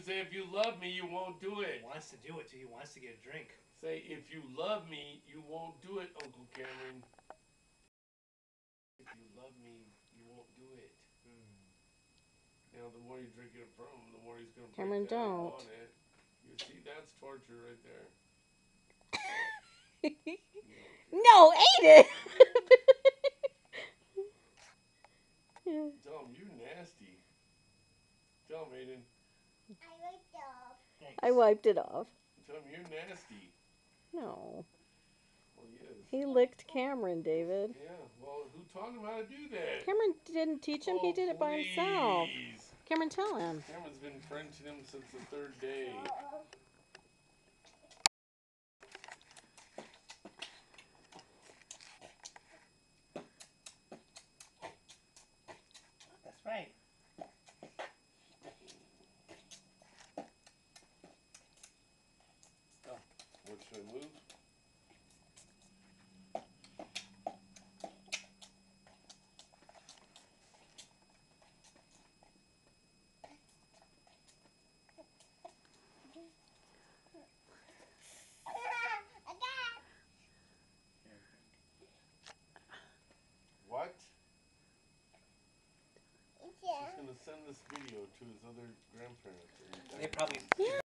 say, if you love me, you won't do it. He wants to do it, too. He wants to get a drink. Say, if you love me, you won't do it, Uncle Cameron. If you love me, you won't do it. Now, the more you drink it from him, the more he's going to break down on it. You see, that's torture right there. No, Aiden! Tell him, you nasty. Tell him, Aiden. I wiped it off. Thanks. I wiped it off. Tell him, you're nasty. No. Well, he is. He licked Cameron, David. Yeah, well, who taught him how to do that? Cameron didn't teach him. He did it by himself. Cameron, tell him. Cameron's been Frenching him since the third day. That's right. What should I move? What? He's gonna send this video to his other grandparents. They probably